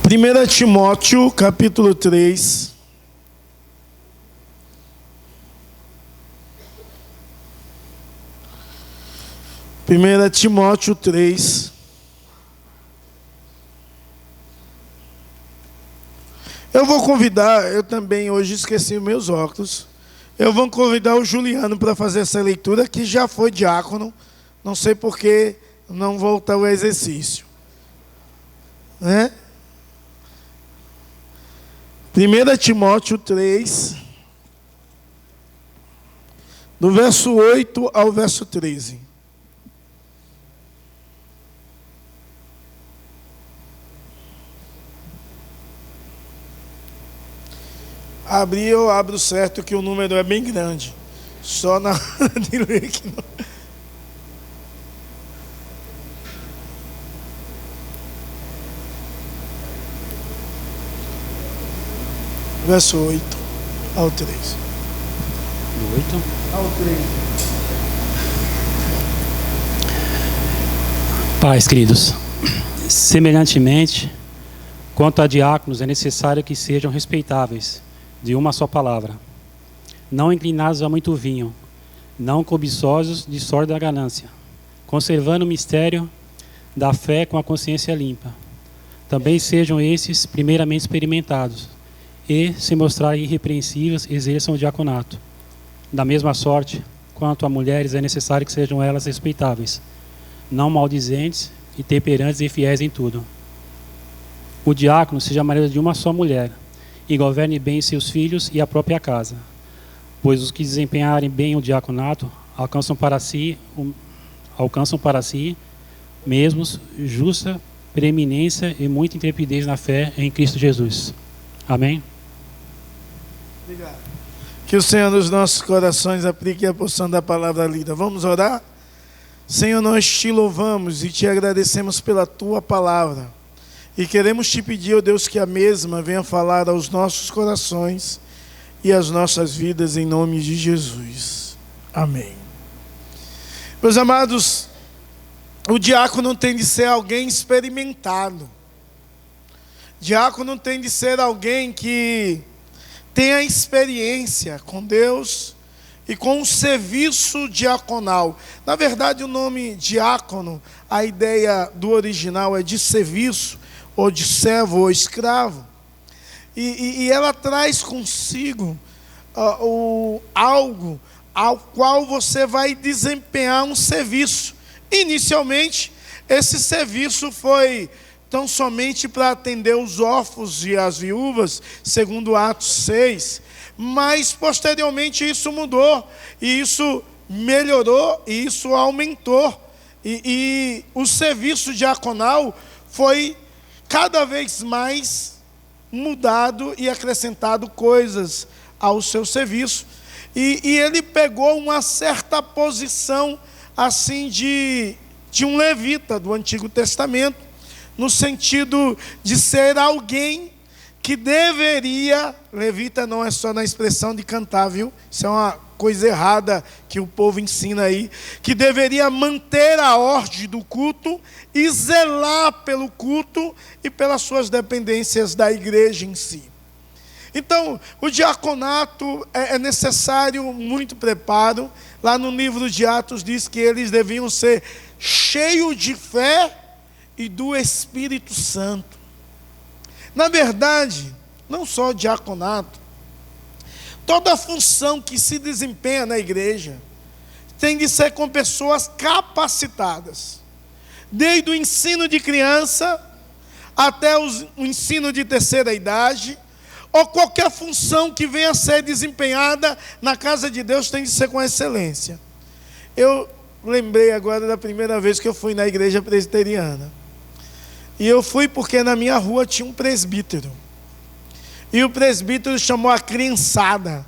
1 Timóteo, capítulo 3. Primeira Timóteo 3. Eu vou convidar, eu também hoje esqueci os meus óculos. Eu vou convidar o Juliano para fazer essa leitura, que já foi diácono. Não sei por que não volta ao exercício. Né? 1 Timóteo 3, do verso 8 ao verso 13. Abrir, eu abro certo que o número é bem grande. Só na hora de ler que não. Verso 8 ao 13. Do 8 ao 13. Pais, queridos, semelhantemente, quanto a diáconos, é necessário que sejam respeitáveis, de uma só palavra, não inclinados a muito vinho, não cobiçosos de sorte da ganância, conservando o mistério da fé com a consciência limpa. Também sejam esses primeiramente experimentados, e, se mostrarem irrepreensíveis, exerçam o diaconato. Da mesma sorte, quanto a mulheres, é necessário que sejam elas respeitáveis, não maldizentes e temperantes e fiéis em tudo. O diácono seja marido de uma só mulher, e governe bem seus filhos e a própria casa, pois os que desempenharem bem o diaconato alcançam para si mesmos justa preeminência e muita intrepidez na fé em Cristo Jesus. Amém? Obrigado. Que o Senhor nos nossos corações aplique a porção da palavra lida. Vamos orar? Senhor, nós te louvamos e te agradecemos pela tua palavra. E queremos te pedir, ó Deus, que a mesma venha falar aos nossos corações e às nossas vidas, em nome de Jesus. Amém. Meus amados, o diácono tem de ser alguém experimentado. Diácono tem de ser alguém que tenha experiência com Deus e com o serviço diaconal. Na verdade, o nome diácono, a ideia do original é de serviço, ou de servo ou escravo, e ela traz consigo algo ao qual você vai desempenhar um serviço. Inicialmente, esse serviço foi tão somente para atender os órfãos e as viúvas, segundo Atos 6, mas posteriormente isso mudou, e isso melhorou, e isso aumentou, e o serviço diaconal foi cada vez mais mudado e acrescentado coisas ao seu serviço. E ele pegou uma certa posição assim de um levita do Antigo Testamento, no sentido de ser alguém que deveria, levita não é só na expressão de cantar, viu? Isso é uma coisa errada que o povo ensina aí, que deveria manter a ordem do culto e zelar pelo culto e pelas suas dependências da igreja em si. Então, o diaconato é necessário muito preparo. Lá no livro de Atos diz que eles deviam ser cheios de fé e do Espírito Santo. Na verdade, não só o diaconato, toda a função que se desempenha na igreja tem de ser com pessoas capacitadas, desde o ensino de criança até o ensino de terceira idade, ou qualquer função que venha a ser desempenhada na casa de Deus tem de ser com excelência. Eu lembrei agora da primeira vez que eu fui na igreja presbiteriana. E eu fui porque na minha rua tinha um presbítero. E o presbítero chamou a criançada.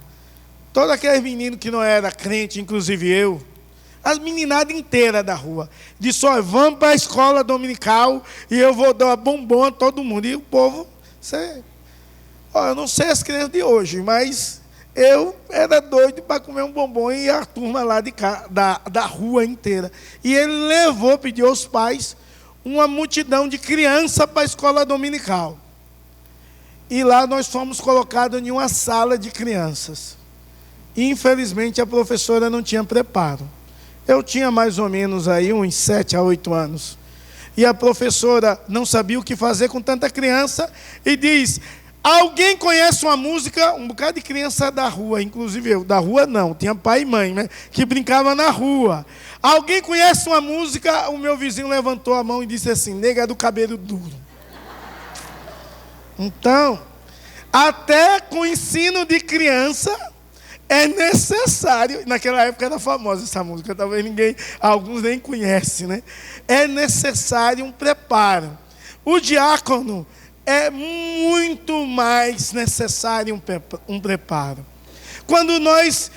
Todo aquele menino que não era crente, inclusive eu, as meninadas inteiras da rua, disse: olha, vamos para a escola dominical e eu vou dar bombom a todo mundo. E o povo, eu não sei as crianças de hoje, mas eu era doido para comer um bombom, e a turma lá da rua inteira. E ele levou, pediu aos pais, uma multidão de crianças para a escola dominical. E lá nós fomos colocados em uma sala de crianças. Infelizmente a professora não tinha preparo. Eu tinha mais ou menos aí uns 7 a 8 anos. E a professora não sabia o que fazer com tanta criança e diz: alguém conhece uma música? Um bocado de criança da rua, inclusive eu. Da rua não, tinha pai e mãe, né, que brincava na rua. Alguém conhece uma música? O meu vizinho levantou a mão e disse assim: nega do cabelo duro. Então, até com o ensino de criança, é necessário, naquela época era famosa essa música, talvez alguns nem conhecem, né? É necessário um preparo. O diácono é muito mais necessário um preparo. Quando nós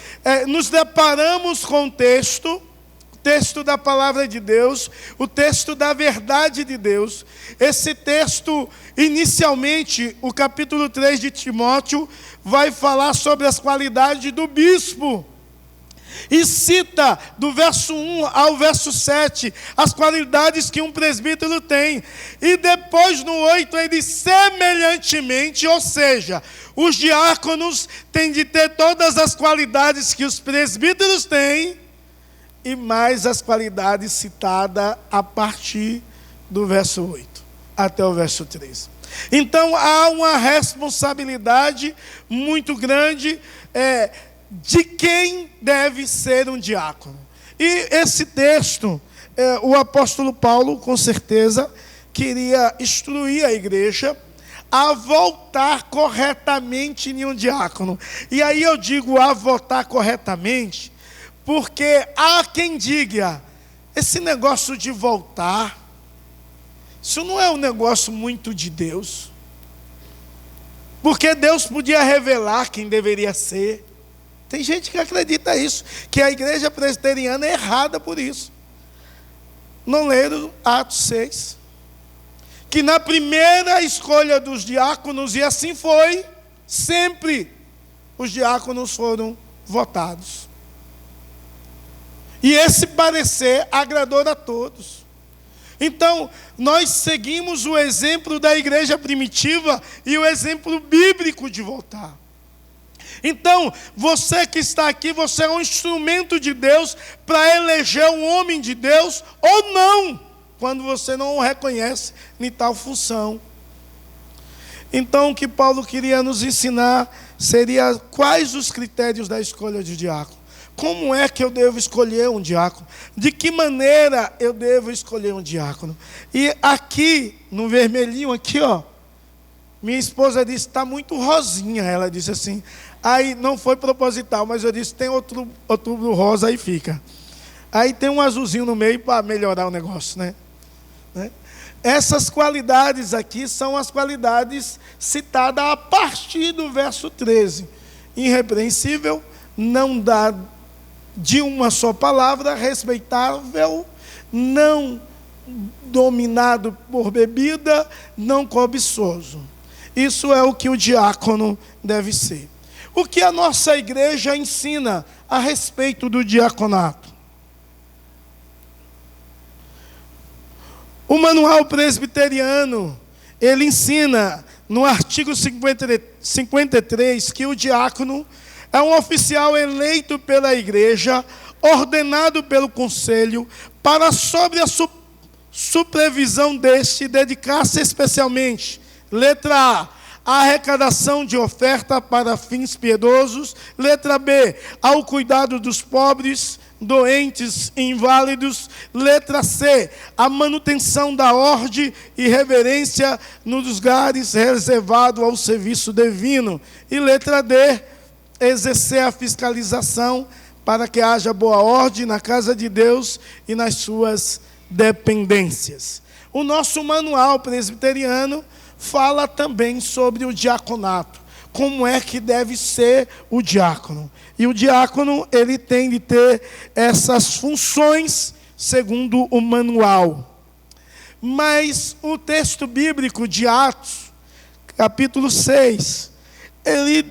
nos deparamos com o texto da palavra de Deus, o texto da verdade de Deus, esse texto, inicialmente, o capítulo 3 de Timóteo, vai falar sobre as qualidades do bispo. E cita, do verso 1 ao verso 7, as qualidades que um presbítero tem. E depois, no 8, ele diz: semelhantemente, ou seja, os diáconos têm de ter todas as qualidades que os presbíteros têm, e mais as qualidades citadas a partir do verso 8 até o verso 13. Então há uma responsabilidade muito grande de quem deve ser um diácono. E esse texto, o apóstolo Paulo, com certeza, queria instruir a igreja a votar corretamente em um diácono. E aí eu digo a votar corretamente, porque há quem diga: esse negócio de voltar, isso não é um negócio muito de Deus. Porque Deus podia revelar quem deveria ser. Tem gente que acredita isso, que a igreja presbiteriana é errada por isso. Não leram Atos 6? Que na primeira escolha dos diáconos, e assim foi, sempre os diáconos foram votados. E esse parecer agradou a todos. Então, nós seguimos o exemplo da igreja primitiva e o exemplo bíblico de votar. Então, você que está aqui, você é um instrumento de Deus para eleger um homem de Deus ou não, quando você não o reconhece em tal função. Então, o que Paulo queria nos ensinar seria quais os critérios da escolha de diácono. Como é que eu devo escolher um diácono? De que maneira eu devo escolher um diácono? E aqui, no vermelhinho aqui, ó, minha esposa disse: está muito rosinha. Ela disse assim. Aí não foi proposital, mas eu disse: tem outubro rosa, aí fica. Aí tem um azulzinho no meio para melhorar o negócio, né? Essas qualidades aqui são as qualidades citadas a partir do verso 13. Irrepreensível, não dá de uma só palavra, respeitável, não dominado por bebida, não cobiçoso. Isso é o que o diácono deve ser. O que a nossa igreja ensina a respeito do diaconato? O manual presbiteriano, ele ensina no artigo 53 que o diácono é um oficial eleito pela igreja, ordenado pelo conselho, para, sob a supervisão deste, dedicar-se especialmente, letra A, a arrecadação de oferta para fins piedosos, letra B, ao cuidado dos pobres, doentes e inválidos, letra C, a manutenção da ordem e reverência nos lugares reservados ao serviço divino, e letra D, exercer a fiscalização para que haja boa ordem na casa de Deus e nas suas dependências. O nosso manual presbiteriano fala também sobre o diaconato, como é que deve ser o diácono. E o diácono, ele tem de ter essas funções segundo o manual. Mas o texto bíblico de Atos, capítulo 6, ele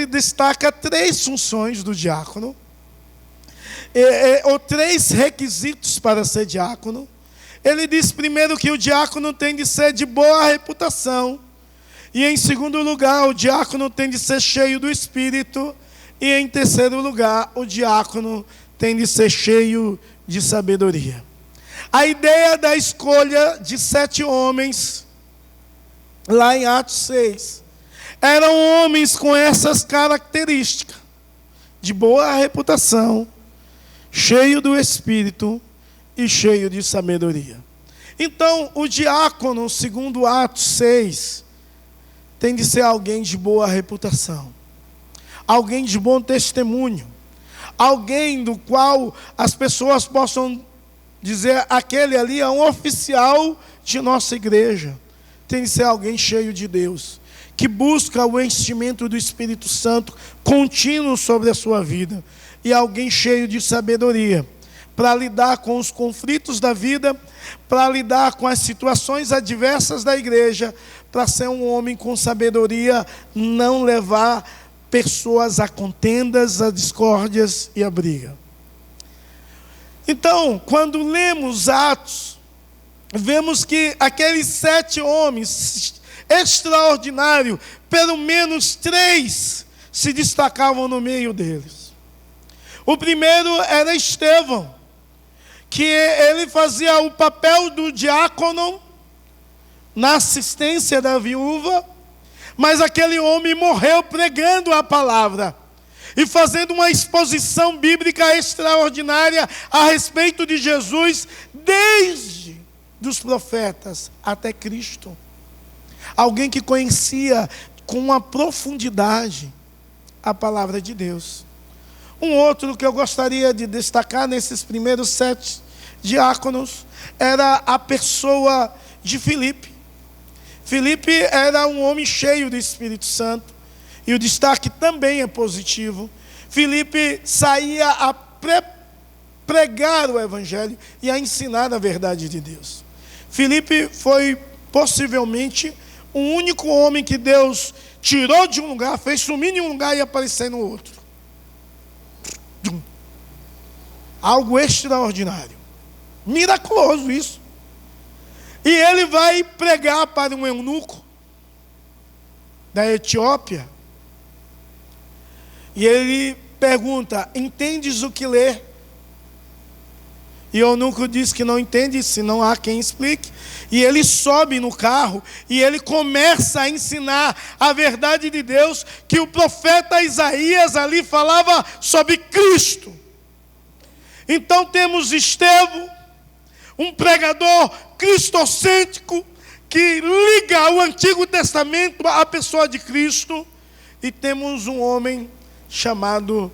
destaca 3 funções do diácono, ou 3 requisitos para ser diácono. Ele diz primeiro que o diácono tem de ser de boa reputação. E em segundo lugar, o diácono tem de ser cheio do Espírito. E em terceiro lugar, o diácono tem de ser cheio de sabedoria. A ideia da escolha de 7 homens, lá em Atos 6, eram homens com essas características, de boa reputação, cheio do Espírito e cheio de sabedoria. Então, o diácono, segundo Atos 6, tem de ser alguém de boa reputação, alguém de bom testemunho, alguém do qual as pessoas possam dizer: aquele ali é um oficial de nossa igreja. Tem de ser alguém cheio de Deus, que busca o enchimento do Espírito Santo contínuo sobre a sua vida, e alguém cheio de sabedoria, para lidar com os conflitos da vida, para lidar com as situações adversas da igreja, para ser um homem com sabedoria, não levar pessoas a contendas, a discórdias e a briga. Então, quando lemos Atos, vemos que aqueles 7 homens extraordinários, pelo menos 3 se destacavam no meio deles. O primeiro era Estevão, que ele fazia o papel do diácono na assistência da viúva, mas aquele homem morreu pregando a palavra e fazendo uma exposição bíblica extraordinária a respeito de Jesus, desde dos profetas até Cristo. Alguém que conhecia com uma profundidade a palavra de Deus. Um outro que eu gostaria de destacar nesses primeiros 7 diáconos era a pessoa de Filipe. Filipe era um homem cheio do Espírito Santo, e o destaque também é positivo. Filipe saía a pregar o Evangelho e a ensinar a verdade de Deus. Filipe foi possivelmente o único homem que Deus tirou de um lugar, fez sumir em um lugar e aparecer no outro. Algo extraordinário, miraculoso isso. E ele vai pregar para um eunuco da Etiópia, e ele pergunta: entendes o que lê? E o eunuco diz que não entende, se não há quem explique. E ele sobe no carro e ele começa a ensinar a verdade de Deus, que o profeta Isaías ali falava sobre Cristo. Então temos Estevão, um pregador cristocêntrico, que liga o Antigo Testamento à pessoa de Cristo. E temos um homem chamado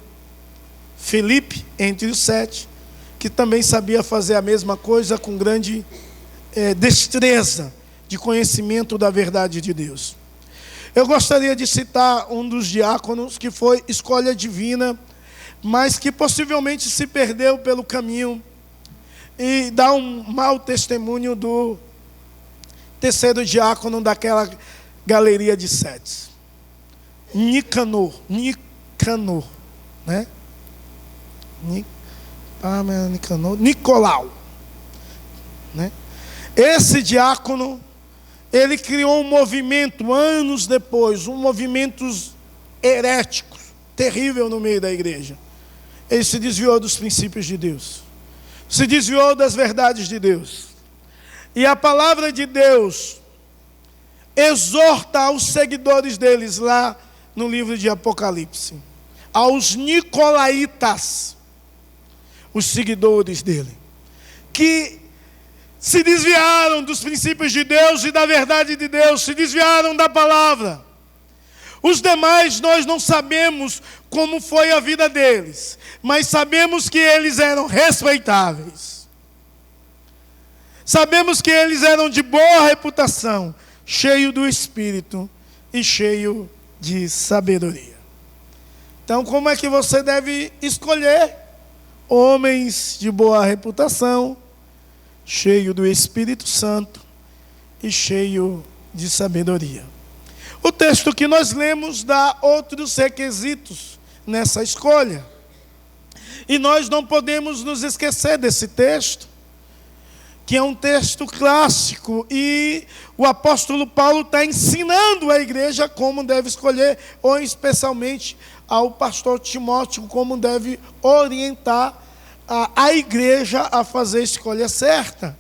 Filipe, entre os 7, que também sabia fazer a mesma coisa com grande destreza de conhecimento da verdade de Deus. Eu gostaria de citar um dos diáconos que foi escolha divina, mas que possivelmente se perdeu pelo caminho e dá um mau testemunho do terceiro diácono daquela galeria de 7. Nicanor, né? Nicolau, né? Esse diácono, ele criou um movimento anos depois, um movimento herético, terrível no meio da igreja. Ele se desviou dos princípios de Deus, se desviou das verdades de Deus. E a palavra de Deus exorta aos seguidores deles lá no livro de Apocalipse, aos nicolaítas, os seguidores dele, que se desviaram dos princípios de Deus e da verdade de Deus, se desviaram da palavra. Os demais nós não sabemos como foi a vida deles, mas sabemos que eles eram respeitáveis. Sabemos que eles eram de boa reputação, cheio do Espírito e cheio de sabedoria. Então, como é que você deve escolher homens de boa reputação, cheio do Espírito Santo e cheio de sabedoria? O texto que nós lemos dá outros requisitos nessa escolha. E nós não podemos nos esquecer desse texto, que é um texto clássico, e o apóstolo Paulo está ensinando a igreja como deve escolher, ou especialmente ao pastor Timóteo, como deve orientar a igreja a fazer a escolha certa.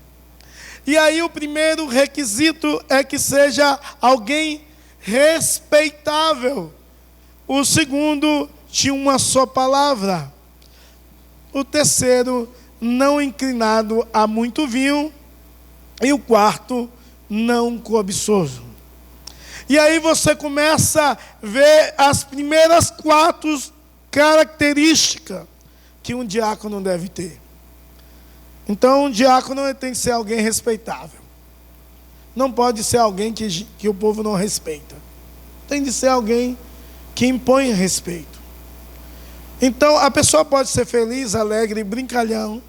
E aí o primeiro requisito é que seja alguém respeitável. O segundo, de uma só palavra. O terceiro, não inclinado a muito vinho. E o quarto, não cobiçoso. E aí você começa a ver as primeiras 4 características que um diácono deve ter. Então, um diácono tem que ser alguém respeitável. Não pode ser alguém que o povo não respeita. Tem de ser alguém que impõe respeito. Então, a pessoa pode ser feliz, alegre, brincalhão,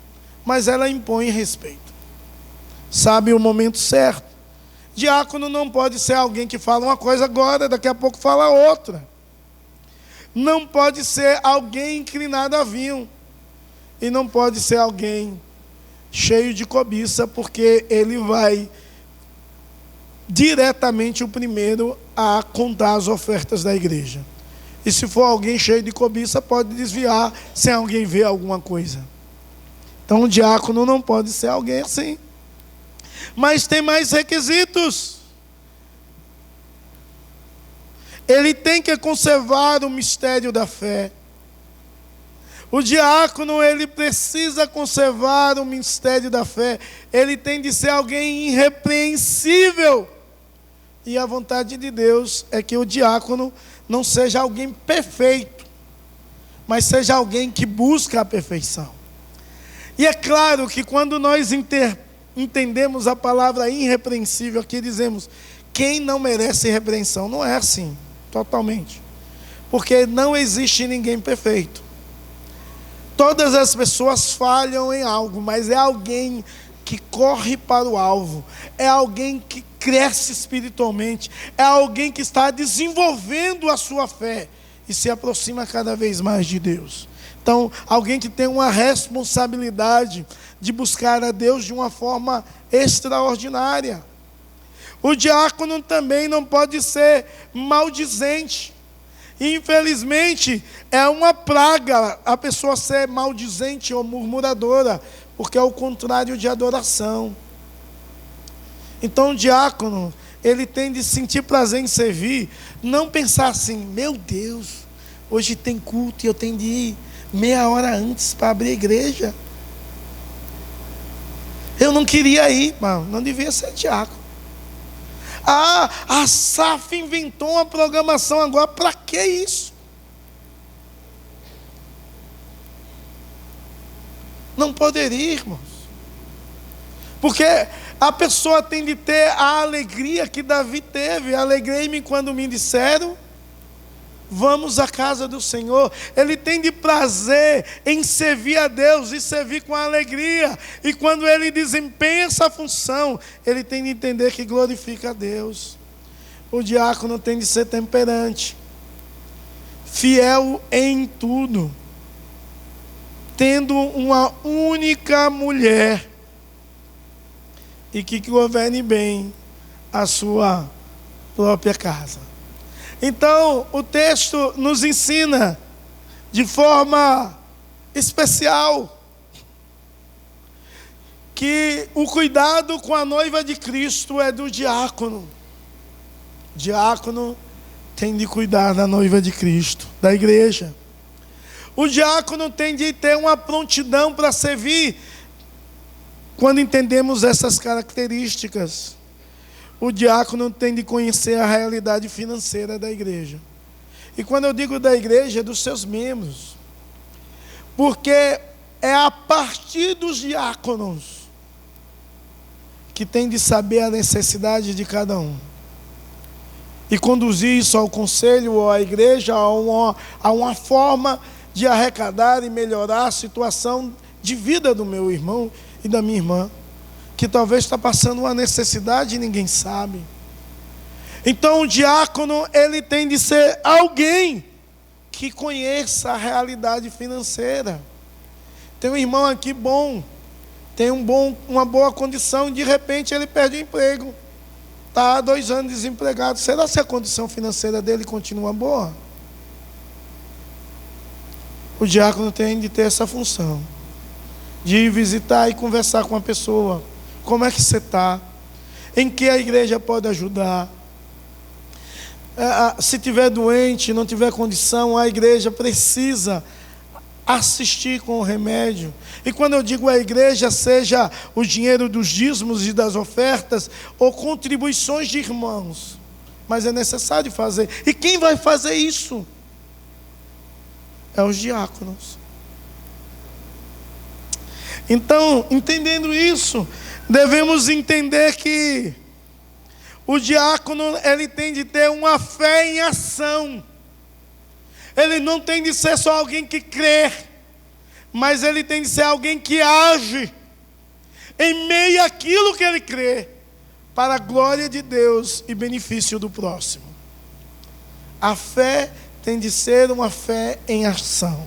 mas ela impõe respeito. Sabe o momento certo. Diácono não pode ser alguém que fala uma coisa agora, daqui a pouco fala outra. Não pode ser alguém inclinado a vinho. E não pode ser alguém cheio de cobiça, porque ele vai diretamente o primeiro a contar as ofertas da igreja. E se for alguém cheio de cobiça, pode desviar sem alguém ver alguma coisa. Então o diácono não pode ser alguém assim. Mas tem mais requisitos. Ele tem que conservar o mistério da fé. O diácono, ele precisa conservar o mistério da fé. Ele tem de ser alguém irrepreensível. E a vontade de Deus é que o diácono não seja alguém perfeito, mas seja alguém que busca a perfeição. E é claro que quando nós entendemos a palavra irrepreensível, aqui dizemos, quem não merece repreensão. Não é assim, totalmente. Porque não existe ninguém perfeito. Todas as pessoas falham em algo, mas é alguém que corre para o alvo, é alguém que cresce espiritualmente, é alguém que está desenvolvendo a sua fé e se aproxima cada vez mais de Deus. Então, alguém que tem uma responsabilidade de buscar a Deus de uma forma extraordinária. O diácono também não pode ser maldizente. Infelizmente, é uma praga a pessoa ser maldizente ou murmuradora, porque é o contrário de adoração. Então, o diácono, ele tem de sentir prazer em servir, não pensar assim, meu Deus, hoje tem culto e eu tenho de ir meia hora antes para abrir a igreja. Eu não queria ir, irmão, não devia ser diácono. A SAF inventou uma programação agora, para que isso? Não poderia, irmãos. Porque a pessoa tem de ter a alegria que Davi teve. Alegrei-me quando me disseram, vamos à casa do Senhor. Ele tem de prazer em servir a Deus e servir com alegria. E quando ele desempenha essa função, ele tem de entender que glorifica a Deus. O diácono tem de ser temperante, fiel em tudo, tendo uma única mulher e que governe bem a sua própria casa. Então, o texto nos ensina de forma especial que o cuidado com a noiva de Cristo é do diácono. O diácono tem de cuidar da noiva de Cristo, da igreja. O diácono tem de ter uma prontidão para servir. Quando entendemos essas características, o diácono tem de conhecer a realidade financeira da igreja. E quando eu digo da igreja, é dos seus membros. Porque é a partir dos diáconos que tem de saber a necessidade de cada um. E conduzir isso ao conselho ou à igreja, a uma forma de arrecadar e melhorar a situação de vida do meu irmão e da minha irmã, que talvez está passando uma necessidade e ninguém sabe. Então o diácono, ele tem de ser alguém que conheça a realidade financeira. Tem um irmão aqui bom, tem uma boa condição e de repente ele perde o emprego. Está há 2 anos desempregado. Será que a condição financeira dele continua boa? O diácono tem de ter essa função, de ir visitar e conversar com a pessoa. Como é que você está? Em que a igreja pode ajudar? Se tiver doente, não tiver condição, a igreja precisa assistir com o remédio. E quando eu digo a igreja, seja o dinheiro dos dízimos e das ofertas, ou contribuições de irmãos, mas é necessário fazer. E quem vai fazer isso? É os diáconos. Então, entendendo isso, devemos entender que o diácono, ele tem de ter uma fé em ação. Ele não tem de ser só alguém que crê, mas ele tem de ser alguém que age em meio àquilo que ele crê, para a glória de Deus e benefício do próximo. A fé tem de ser uma fé em ação.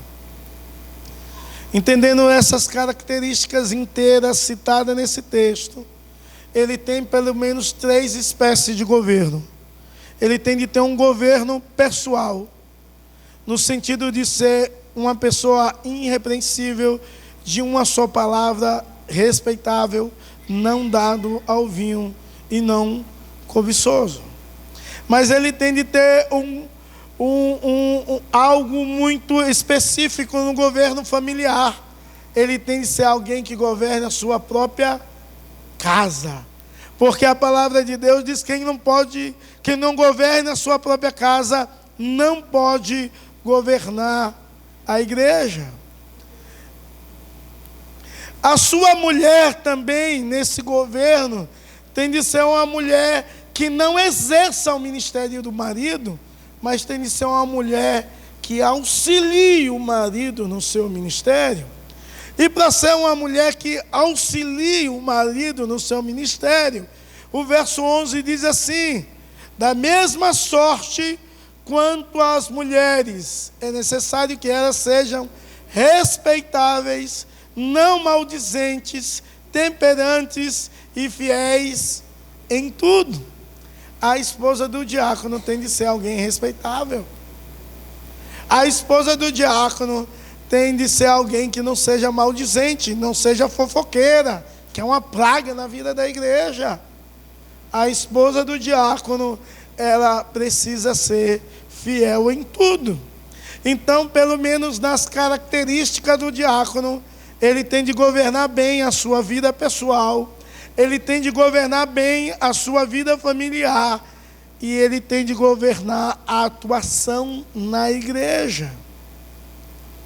Entendendo essas características inteiras citadas nesse texto, ele tem pelo menos 3 espécies de governo. Ele tem de ter um governo pessoal, no sentido de ser uma pessoa irrepreensível, de uma só palavra, respeitável, não dado ao vinho e não cobiçoso. Mas ele tem de ter algo muito específico no governo familiar. Ele tem de ser alguém que governe a sua própria casa, porque a palavra de Deus diz que quem não governe a sua própria casa não pode governar a igreja. A sua mulher também nesse governo tem de ser uma mulher que não exerça o ministério do marido, mas tem de ser uma mulher que auxilie o marido no seu ministério. E para ser uma mulher que auxilie o marido no seu ministério, o verso 11 diz assim: da mesma sorte quanto às mulheres, é necessário que elas sejam respeitáveis, não maldizentes, temperantes e fiéis em tudo. A esposa do diácono tem de ser alguém respeitável. A esposa do diácono tem de ser alguém que não seja maldizente, não seja fofoqueira, que é uma praga na vida da igreja. A esposa do diácono, ela precisa ser fiel em tudo. Então, pelo menos nas características do diácono, ele tem de governar bem a sua vida pessoal, ele tem de governar bem a sua vida familiar, e ele tem de governar a atuação na igreja,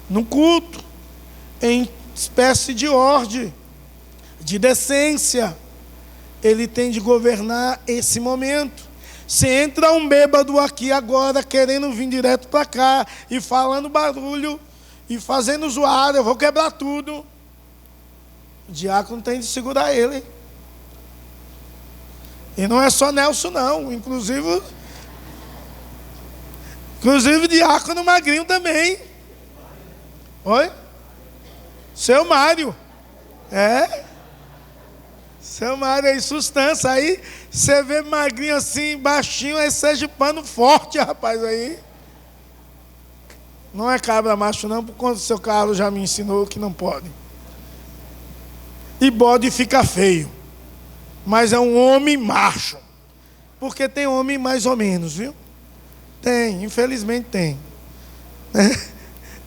no culto, em espécie de ordem, de decência. Ele tem de governar esse momento. Se entra um bêbado aqui agora, querendo vir direto para cá, e falando barulho, e fazendo zoada, eu vou quebrar tudo, o diácono tem de segurar ele. E não é só Nelson não, inclusive o diácono magrinho também. Oi? Seu Mário. Seu Mário aí, sustância. Aí você vê magrinho assim, baixinho, aí seja pano forte, rapaz, aí. Não é cabra macho não, por conta do seu Carlos já me ensinou que não pode. E bode fica feio. Mas é um homem macho. Porque tem homem mais ou menos, viu? Tem, infelizmente tem.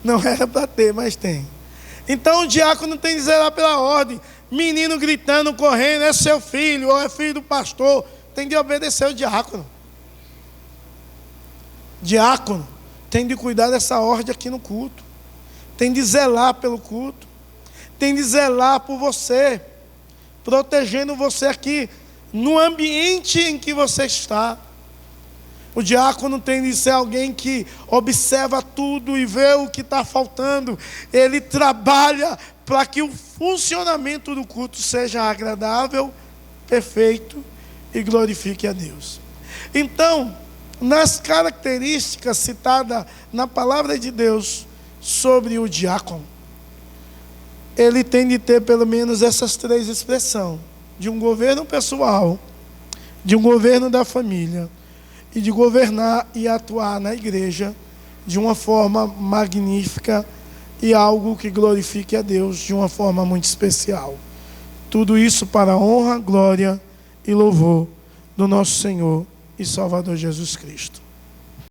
Não era para ter, mas tem. Então o diácono tem de zelar pela ordem. Menino gritando, correndo, é seu filho, ou é filho do pastor, tem de obedecer o diácono. Diácono tem de cuidar dessa ordem aqui no culto. Tem de zelar pelo culto. Tem de zelar por você, protegendo você aqui, no ambiente em que você está. O diácono tem de ser alguém que observa tudo e vê o que está faltando. Ele trabalha para que o funcionamento do culto seja agradável, perfeito e glorifique a Deus. Então, nas características citadas na palavra de Deus sobre o diácono, ele tem de ter pelo menos essas três expressões: de um governo pessoal, de um governo da família e de governar e atuar na igreja de uma forma magnífica e algo que glorifique a Deus de uma forma muito especial. Tudo isso para a honra, glória e louvor do nosso Senhor e Salvador Jesus Cristo.